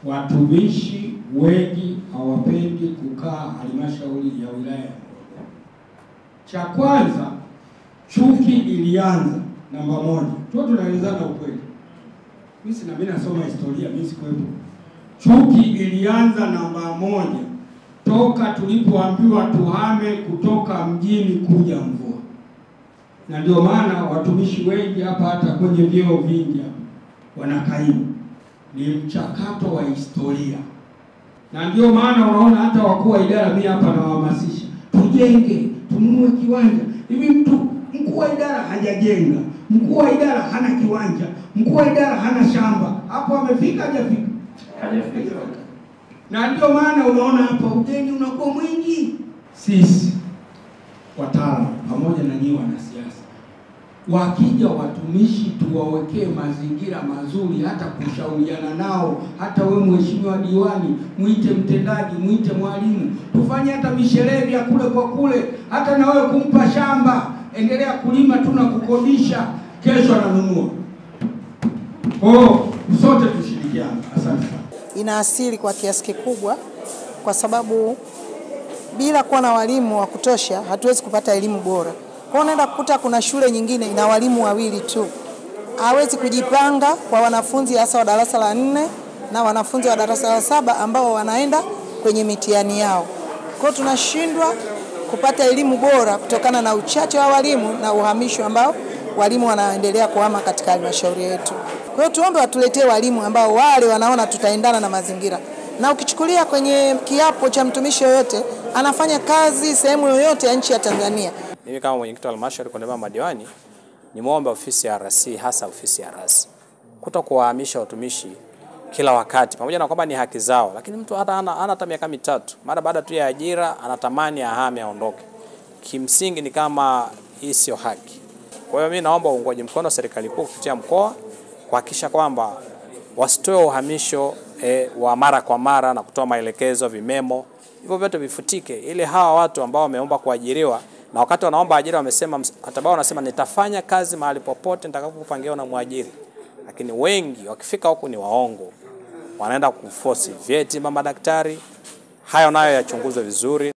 Watumishi wengi hawapendi kukaa halmashauri ya wilaya. Cha kwanza, chuki ilianza namba moja. Tunaelezana ukweli. Mimi nasoma historia, mimi sikuwepo. Chuki ilianza namba moja toka tulipoambiwa tuhame kutoka mjini kuja Mvua. Na ndio maana watumishi wengi hapa hata kwenye vyeo vingi wanakaimu. Ni mchakato wa historia. Na ndio maana unaona hata wakuu wa idara mimi hapa nawahamasisha, tujenge, tununue kiwanja. Hivi mkuu wa idara hajajenga, mkuu wa idara hana kiwanja, mkuu wa idara hana shamba, hapo amefika hajafika? Hajafika. Na ndio maana unaona hapa ugeni unakuwa mwingi. Sisi wataalamu pamoja na nyinyi wanasiasa, wakija watumishi tuwawekee mazingira mazuri, hata kushauriana nao. Hata wewe mheshimiwa diwani, muite mtendaji, muite mwalimu, tufanye hata misherehe vya kule kwa kule. Hata na wewe kumpa shamba, endelea kulima tu na kukodisha, kesho ananunua. Sote tushirikiane. Asante sana. Inaasili kwa kiasi kikubwa, kwa sababu bila kuwa na walimu wa kutosha hatuwezi kupata elimu bora. Kwa unaenda kukuta kuna shule nyingine ina walimu wawili tu, hawezi kujipanga kwa wanafunzi hasa wa darasa la 4 na wanafunzi wa darasa la 7 ambao wanaenda kwenye mitihani yao. Kwa tunashindwa kupata elimu bora kutokana na uchache wa walimu na uhamisho ambao walimu wanaendelea kuhama katika halmashauri yetu. Kwa hiyo tuombe watuletee walimu ambao wale wanaona tutaendana na mazingira. Na ukichukulia kwenye kiapo cha mtumishi yoyote, anafanya kazi sehemu yoyote ya nchi ya Tanzania. Mimi kama mwenyekiti wa halmashauri kwa niaba ya madiwani, nimeomba ofisi ya RC, hasa ofisi ya RC, kutokuwahamisha watumishi kila wakati, pamoja na kwamba ni haki zao, lakini mtu hata hata miaka mitatu mara baada tu ya ajira anatamani ahame aondoke. Kimsingi ni kama hii sio haki. Kwa hiyo mimi naomba uungwaji mkono serikali kuu kupitia mkoa kuhakikisha kwamba wasitoe uhamisho wa mara kwa mara na kutoa maelekezo, vimemo, hivyo vyote vifutike, ili hawa watu ambao wameomba kuajiriwa na wakati wanaomba ajira wamesema, hata wanasema nitafanya kazi mahali popote nitakapopangiwa na mwajiri. Lakini wengi wakifika huku ni waongo, wanaenda kuforce vyeti mama daktari. Hayo nayo yachunguzwe vizuri.